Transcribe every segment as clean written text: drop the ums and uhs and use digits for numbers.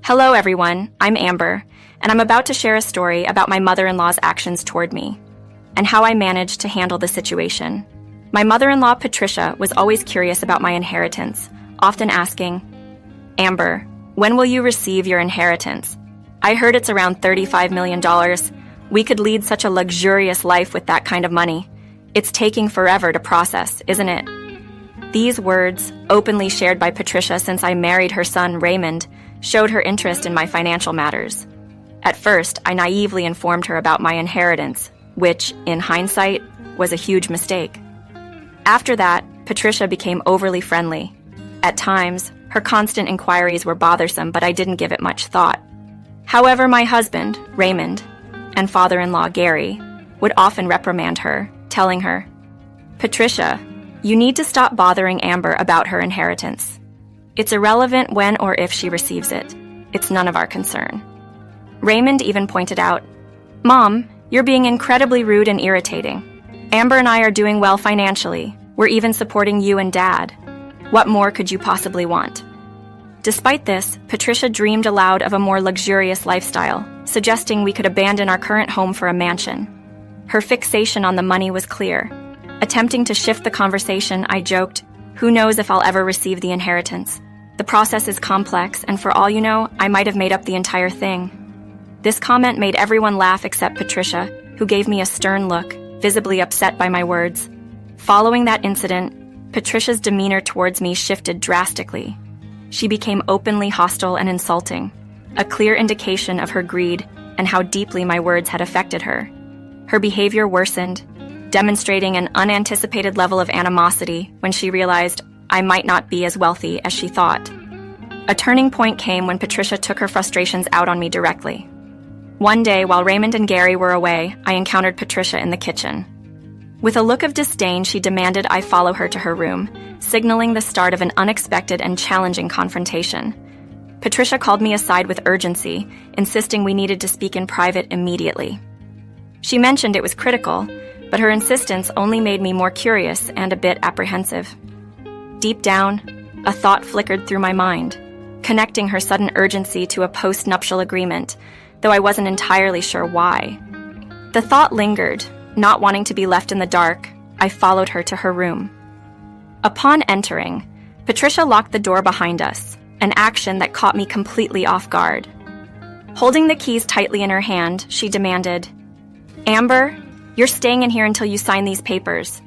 Hello everyone, I'm Amber, and I'm about to share a story about my mother-in-law's actions toward me, and how I managed to handle the situation. My mother-in-law, Patricia, was always curious about my inheritance, often asking, "Amber, when will you receive your inheritance? I heard it's around $35 million. We could lead such a luxurious life with that kind of money. It's taking forever to process, isn't it?" These words, openly shared by Patricia since I married her son, Raymond, showed her interest in my financial matters. At first, I naively informed her about my inheritance, which, in hindsight, was a huge mistake. After that, Patricia became overly friendly. At times, her constant inquiries were bothersome, but I didn't give it much thought. However, my husband, Raymond, and father-in-law, Gary, would often reprimand her, telling her, "Patricia, you need to stop bothering Amber about her inheritance. It's irrelevant when or if she receives it. It's none of our concern." Raymond even pointed out, "Mom, you're being incredibly rude and irritating. Amber and I are doing well financially. We're even supporting you and Dad. What more could you possibly want?" Despite this, Patricia dreamed aloud of a more luxurious lifestyle, suggesting we could abandon our current home for a mansion. Her fixation on the money was clear. Attempting to shift the conversation, I joked, "Who knows if I'll ever receive the inheritance? The process is complex, and for all you know, I might have made up the entire thing." This comment made everyone laugh except Patricia, who gave me a stern look, visibly upset by my words. Following that incident, Patricia's demeanor towards me shifted drastically. She became openly hostile and insulting, a clear indication of her greed and how deeply my words had affected her. Her behavior worsened, demonstrating an unanticipated level of animosity when she realized I might not be as wealthy as she thought. A turning point came when Patricia took her frustrations out on me directly. One day, while Raymond and Gary were away, I encountered Patricia in the kitchen. With a look of disdain, she demanded I follow her to her room, signaling the start of an unexpected and challenging confrontation. Patricia called me aside with urgency, insisting we needed to speak in private immediately. She mentioned it was critical, but her insistence only made me more curious and a bit apprehensive. Deep down, a thought flickered through my mind, connecting her sudden urgency to a postnuptial agreement, though I wasn't entirely sure why. The thought lingered. Not wanting to be left in the dark, I followed her to her room. Upon entering, Patricia locked the door behind us, an action that caught me completely off guard. Holding the keys tightly in her hand, she demanded, "Amber, you're staying in here until you sign these papers."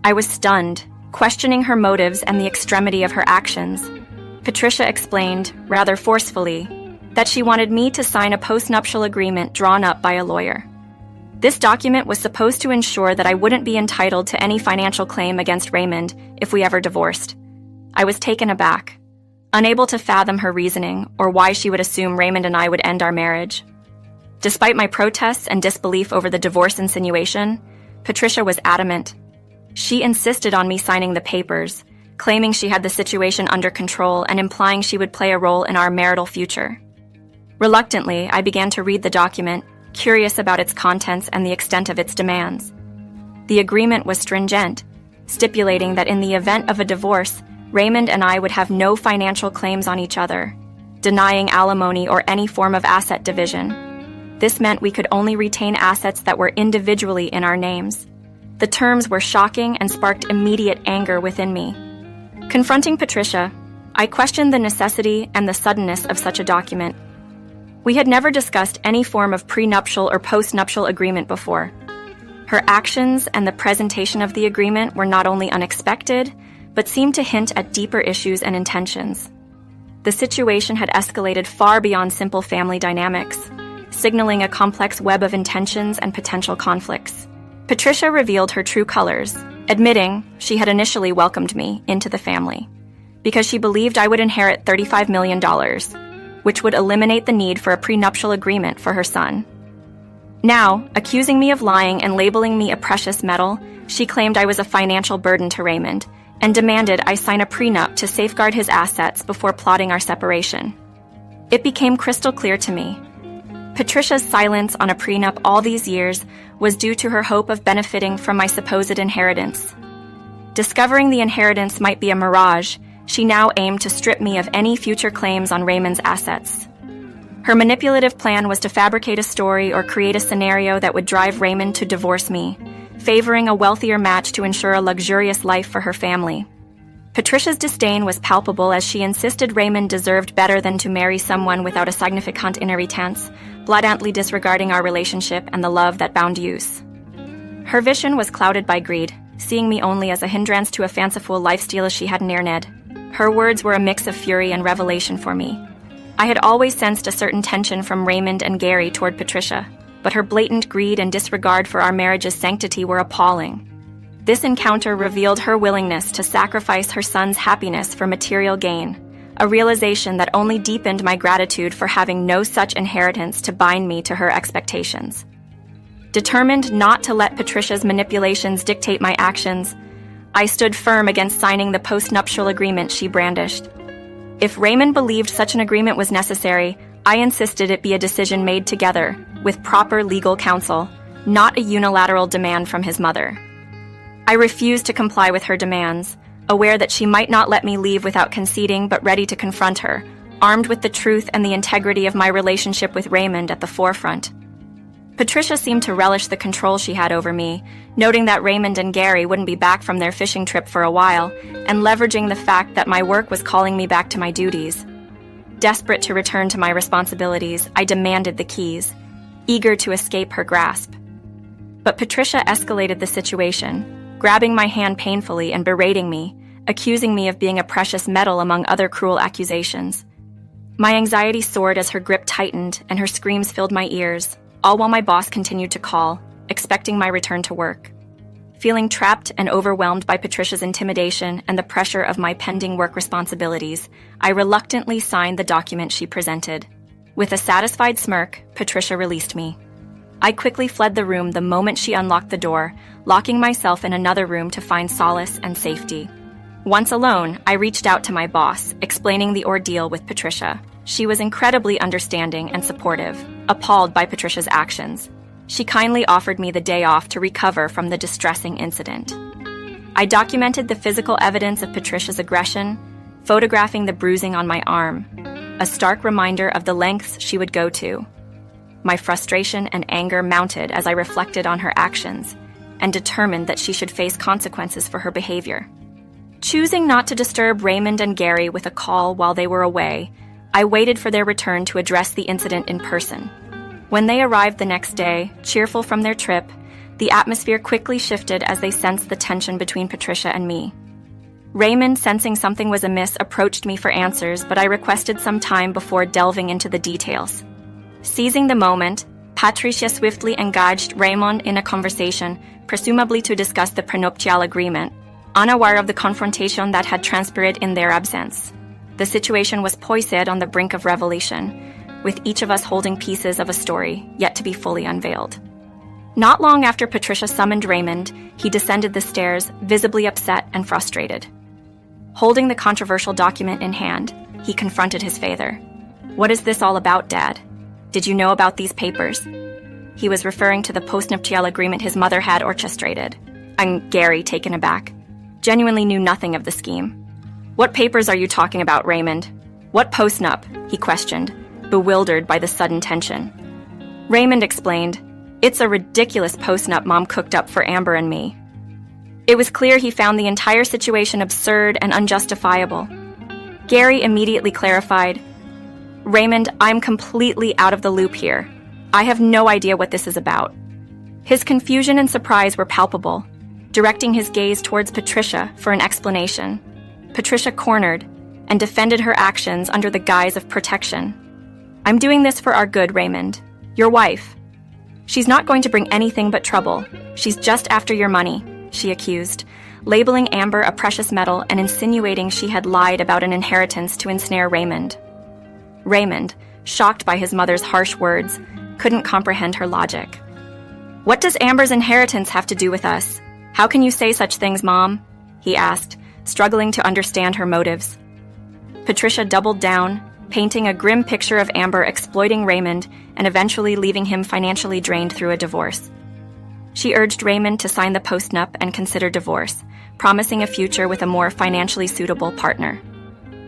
I was stunned, questioning her motives and the extremity of her actions. Patricia explained, rather forcefully, that she wanted me to sign a postnuptial agreement drawn up by a lawyer. This document was supposed to ensure that I wouldn't be entitled to any financial claim against Raymond if we ever divorced. I was taken aback, unable to fathom her reasoning or why she would assume Raymond and I would end our marriage. Despite my protests and disbelief over the divorce insinuation, Patricia was adamant. She insisted on me signing the papers, claiming she had the situation under control and implying she would play a role in our marital future. Reluctantly, I began to read the document, curious about its contents and the extent of its demands. The agreement was stringent, stipulating that in the event of a divorce, Raymond and I would have no financial claims on each other, denying alimony or any form of asset division. This meant we could only retain assets that were individually in our names. The terms were shocking and sparked immediate anger within me. Confronting Patricia, I questioned the necessity and the suddenness of such a document. We had never discussed any form of prenuptial or postnuptial agreement before. Her actions and the presentation of the agreement were not only unexpected, but seemed to hint at deeper issues and intentions. The situation had escalated far beyond simple family dynamics, signaling a complex web of intentions and potential conflicts. Patricia revealed her true colors, admitting she had initially welcomed me into the family because she believed I would inherit $35 million, which would eliminate the need for a prenuptial agreement for her son. Now, accusing me of lying and labeling me a precious metal, she claimed I was a financial burden to Raymond and demanded I sign a prenup to safeguard his assets before plotting our separation. It became crystal clear to me. Patricia's silence on a prenup all these years was due to her hope of benefiting from my supposed inheritance. Discovering the inheritance might be a mirage, she now aimed to strip me of any future claims on Raymond's assets. Her manipulative plan was to fabricate a story or create a scenario that would drive Raymond to divorce me, favoring a wealthier match to ensure a luxurious life for her family. Patricia's disdain was palpable as she insisted Raymond deserved better than to marry someone without a significant inheritance, blatantly disregarding our relationship and the love that bound us. Her vision was clouded by greed, seeing me only as a hindrance to a fanciful lifestyle she had waned. Her words were a mix of fury and revelation for me. I had always sensed a certain tension from Raymond and Gary toward Patricia, but her blatant greed and disregard for our marriage's sanctity were appalling. This encounter revealed her willingness to sacrifice her son's happiness for material gain, a realization that only deepened my gratitude for having no such inheritance to bind me to her expectations. Determined not to let Patricia's manipulations dictate my actions, I stood firm against signing the postnuptial agreement she brandished. If Raymond believed such an agreement was necessary, I insisted it be a decision made together, with proper legal counsel, not a unilateral demand from his mother. I refused to comply with her demands, aware that she might not let me leave without conceding but ready to confront her, armed with the truth and the integrity of my relationship with Raymond at the forefront. Patricia seemed to relish the control she had over me, noting that Raymond and Gary wouldn't be back from their fishing trip for a while, and leveraging the fact that my work was calling me back to my duties. Desperate to return to my responsibilities, I demanded the keys, eager to escape her grasp. But Patricia escalated the situation, grabbing my hand painfully and berating me, accusing me of being a precious metal among other cruel accusations. My anxiety soared as her grip tightened and her screams filled my ears, all while my boss continued to call, expecting my return to work. Feeling trapped and overwhelmed by Patricia's intimidation and the pressure of my pending work responsibilities, I reluctantly signed the document she presented. With a satisfied smirk, Patricia released me. I quickly fled the room the moment she unlocked the door, locking myself in another room to find solace and safety. Once alone, I reached out to my boss, explaining the ordeal with Patricia. She was incredibly understanding and supportive, appalled by Patricia's actions. She kindly offered me the day off to recover from the distressing incident. I documented the physical evidence of Patricia's aggression, photographing the bruising on my arm, a stark reminder of the lengths she would go to. My frustration and anger mounted as I reflected on her actions and determined that she should face consequences for her behavior. Choosing not to disturb Raymond and Gary with a call while they were away, I waited for their return to address the incident in person. When they arrived the next day, cheerful from their trip, the atmosphere quickly shifted as they sensed the tension between Patricia and me. Raymond, sensing something was amiss, approached me for answers, but I requested some time before delving into the details. Seizing the moment, Patricia swiftly engaged Raymond in a conversation, presumably to discuss the prenuptial agreement, unaware of the confrontation that had transpired in their absence. The situation was poised on the brink of revelation, with each of us holding pieces of a story yet to be fully unveiled. Not long after Patricia summoned Raymond, he descended the stairs, visibly upset and frustrated. Holding the controversial document in hand, he confronted his father. "What is this all about, Dad? Did you know about these papers?" He was referring to the postnuptial agreement his mother had orchestrated. And Gary, taken aback, genuinely knew nothing of the scheme. "What papers are you talking about, Raymond? What postnup?" he questioned, bewildered by the sudden tension. Raymond explained, "It's a ridiculous postnup Mom cooked up for Amber and me." It was clear he found the entire situation absurd and unjustifiable. Gary immediately clarified, "Raymond, I'm completely out of the loop here. I have no idea what this is about." His confusion and surprise were palpable, directing his gaze towards Patricia for an explanation. Patricia cornered and defended her actions under the guise of protection. "I'm doing this for our good, Raymond. Your wife. She's not going to bring anything but trouble. She's just after your money," she accused, labeling Amber a precious metal and insinuating she had lied about an inheritance to ensnare Raymond. Raymond, shocked by his mother's harsh words, couldn't comprehend her logic. "What does Amber's inheritance have to do with us? How can you say such things, Mom?" he asked, struggling to understand her motives. Patricia doubled down, painting a grim picture of Amber exploiting Raymond and eventually leaving him financially drained through a divorce. She urged Raymond to sign the postnup and consider divorce, promising a future with a more financially suitable partner.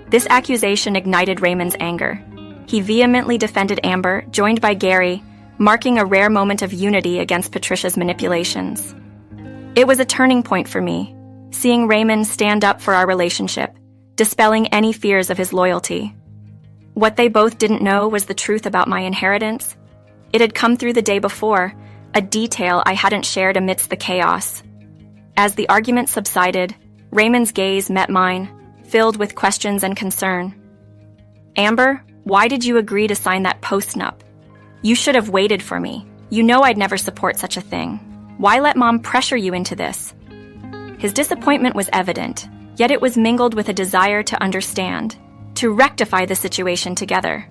This accusation ignited Raymond's anger. He vehemently defended Amber, joined by Gary, marking a rare moment of unity against Patricia's manipulations. It was a turning point for me, seeing Raymond stand up for our relationship, dispelling any fears of his loyalty. What they both didn't know was the truth about my inheritance. It had come through the day before, a detail I hadn't shared amidst the chaos. As the argument subsided, Raymond's gaze met mine, filled with questions and concern. "Amber, why did you agree to sign that postnup? You should have waited for me. You know I'd never support such a thing. Why let Mom pressure you into this?" His disappointment was evident, yet it was mingled with a desire to understand, to rectify the situation together.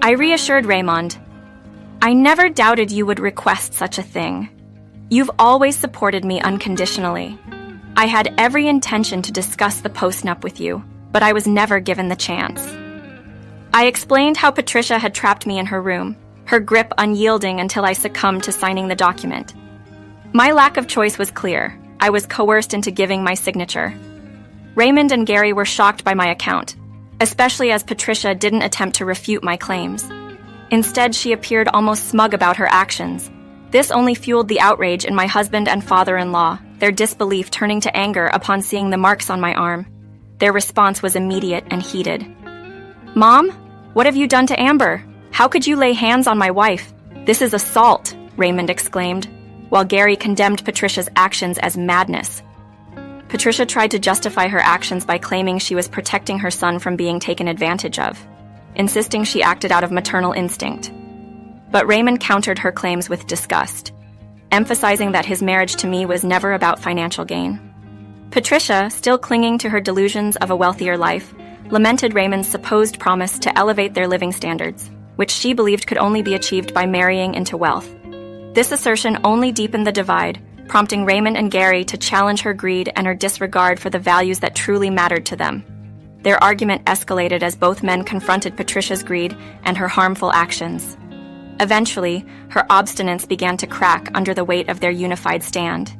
I reassured Raymond, "I never doubted you would request such a thing. You've always supported me unconditionally. I had every intention to discuss the postnup with you, but I was never given the chance." I explained how Patricia had trapped me in her room, her grip unyielding until I succumbed to signing the document. My lack of choice was clear. I was coerced into giving my signature. Raymond and Gary were shocked by my account, especially as Patricia didn't attempt to refute my claims. Instead, she appeared almost smug about her actions. This only fueled the outrage in my husband and father-in-law, their disbelief turning to anger upon seeing the marks on my arm. Their response was immediate and heated. "Mom, what have you done to Amber? How could you lay hands on my wife? This is assault," Raymond exclaimed, while Gary condemned Patricia's actions as madness. Patricia tried to justify her actions by claiming she was protecting her son from being taken advantage of, insisting she acted out of maternal instinct. But Raymond countered her claims with disgust, emphasizing that his marriage to me was never about financial gain. Patricia, still clinging to her delusions of a wealthier life, lamented Raymond's supposed promise to elevate their living standards, which she believed could only be achieved by marrying into wealth. This assertion only deepened the divide, prompting Raymond and Gary to challenge her greed and her disregard for the values that truly mattered to them. Their argument escalated as both men confronted Patricia's greed and her harmful actions. Eventually, her obstinance began to crack under the weight of their unified stand,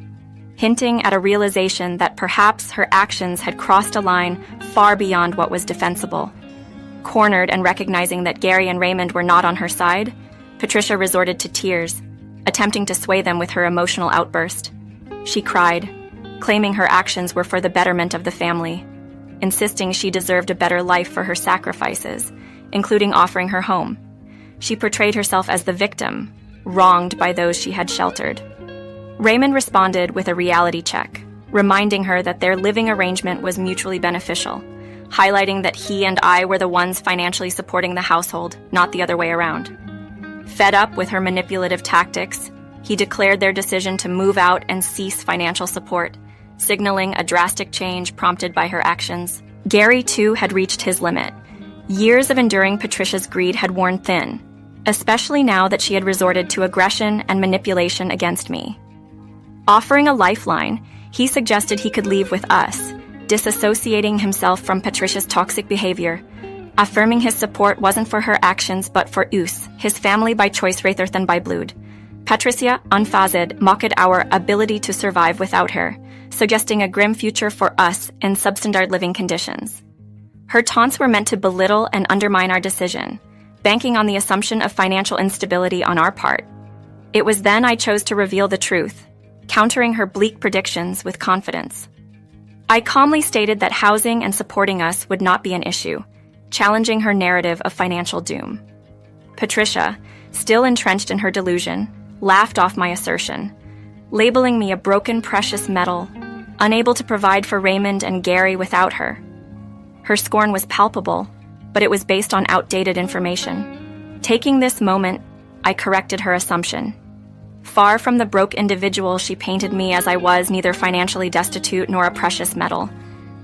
hinting at a realization that perhaps her actions had crossed a line far beyond what was defensible. Cornered and recognizing that Gary and Raymond were not on her side, Patricia resorted to tears, attempting to sway them with her emotional outburst. She cried, claiming her actions were for the betterment of the family, insisting she deserved a better life for her sacrifices, including offering her home. She portrayed herself as the victim, wronged by those she had sheltered. Raymond responded with a reality check, reminding her that their living arrangement was mutually beneficial, highlighting that he and I were the ones financially supporting the household, not the other way around. Fed up with her manipulative tactics, he declared their decision to move out and cease financial support, signaling a drastic change prompted by her actions. Gary, too, had reached his limit. Years of enduring Patricia's greed had worn thin, especially now that she had resorted to aggression and manipulation against me. Offering a lifeline, he suggested he could leave with us, disassociating himself from Patricia's toxic behavior, affirming his support wasn't for her actions but for us, his family by choice rather than by blood. Patricia, unfazed, mocked our ability to survive without her, suggesting a grim future for us in substandard living conditions. Her taunts were meant to belittle and undermine our decision, banking on the assumption of financial instability on our part. It was then I chose to reveal the truth, countering her bleak predictions with confidence. I calmly stated that housing and supporting us would not be an issue, challenging her narrative of financial doom. Patricia, still entrenched in her delusion, laughed off my assertion, labeling me a broken precious metal, unable to provide for Raymond and Gary without her. Her scorn was palpable, but it was based on outdated information. Taking this moment, I corrected her assumption. Far from the broke individual she painted me as I was neither financially destitute nor a precious metal.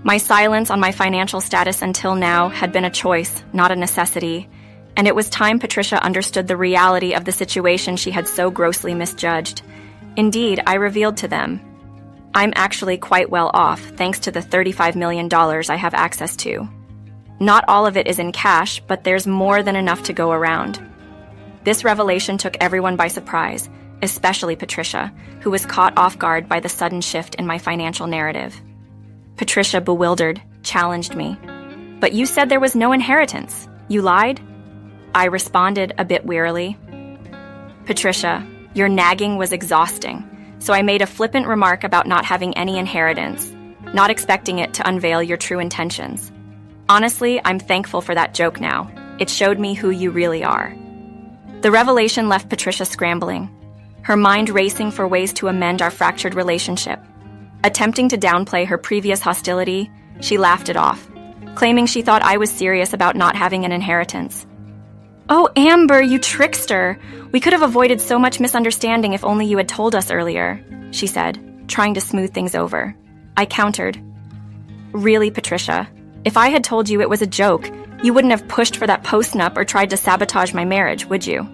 My silence on my financial status until now had been a choice, not a necessity, and it was time Patricia understood the reality of the situation she had so grossly misjudged. Indeed, I revealed to them, I'm actually quite well off thanks to the $35 million I have access to. Not all of it is in cash, but there's more than enough to go around. This revelation took everyone by surprise, especially Patricia, who was caught off guard by the sudden shift in my financial narrative. Patricia, bewildered, challenged me. But you said there was no inheritance. You lied? I responded a bit wearily. Patricia, your nagging was exhausting, so I made a flippant remark about not having any inheritance, not expecting it to unveil your true intentions. Honestly, I'm thankful for that joke now. It showed me who you really are. The revelation left Patricia scrambling, her mind racing for ways to amend our fractured relationship. Attempting to downplay her previous hostility, she laughed it off, claiming she thought I was serious about not having an inheritance. "Oh, Amber, you trickster! We could have avoided so much misunderstanding if only you had told us earlier," she said, trying to smooth things over. I countered. "Really, Patricia, if I had told you it was a joke, you wouldn't have pushed for that postnup or tried to sabotage my marriage, would you?"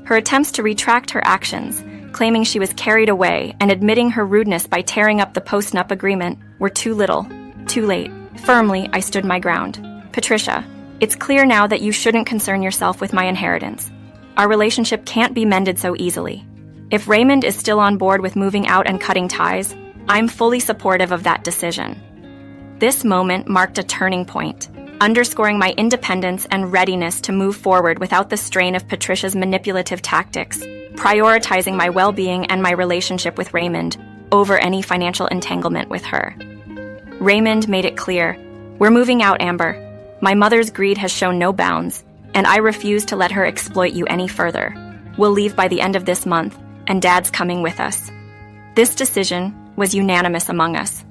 Her attempts to retract her actions, claiming she was carried away and admitting her rudeness by tearing up the postnup agreement, were too little, too late. Firmly, I stood my ground. "Patricia, it's clear now that you shouldn't concern yourself with my inheritance. Our relationship can't be mended so easily. If Raymond is still on board with moving out and cutting ties, I'm fully supportive of that decision." This moment marked a turning point, underscoring my independence and readiness to move forward without the strain of Patricia's manipulative tactics, prioritizing my well-being and my relationship with Raymond over any financial entanglement with her. Raymond made it clear, "We're moving out, Amber. My mother's greed has shown no bounds, and I refuse to let her exploit you any further. We'll leave by the end of this month, and Dad's coming with us." This decision was unanimous among us.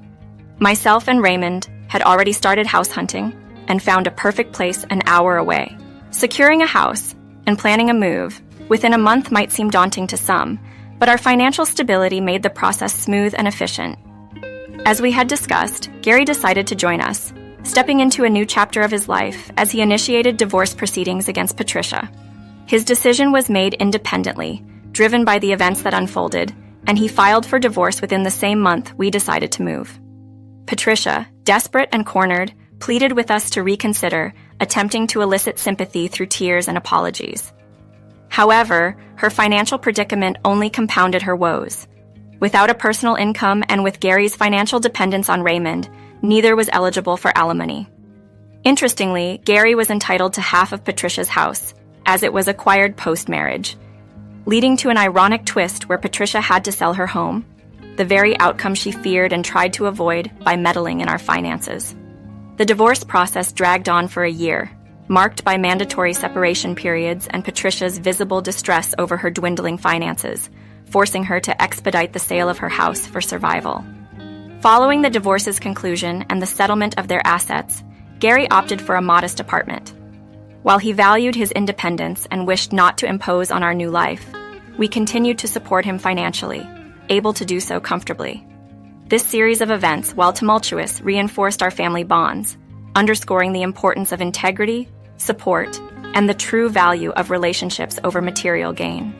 Myself and Raymond had already started house hunting and found a perfect place an hour away. Securing a house and planning a move within a month might seem daunting to some, but our financial stability made the process smooth and efficient. As we had discussed, Gary decided to join us, stepping into a new chapter of his life as he initiated divorce proceedings against Patricia. His decision was made independently, driven by the events that unfolded, and he filed for divorce within the same month we decided to move. Patricia, desperate and cornered, pleaded with us to reconsider, attempting to elicit sympathy through tears and apologies. However, her financial predicament only compounded her woes. Without a personal income and with Gary's financial dependence on Raymond, neither was eligible for alimony. Interestingly, Gary was entitled to half of Patricia's house, as it was acquired post-marriage, leading to an ironic twist where Patricia had to sell her home, the very outcome she feared and tried to avoid by meddling in our finances. The divorce process dragged on for a year, marked by mandatory separation periods and Patricia's visible distress over her dwindling finances, forcing her to expedite the sale of her house for survival. Following the divorce's conclusion and the settlement of their assets, Gary opted for a modest apartment. While he valued his independence and wished not to impose on our new life, we continued to support him financially, able to do so comfortably. This series of events, while tumultuous, reinforced our family bonds, underscoring the importance of integrity, support, and the true value of relationships over material gain.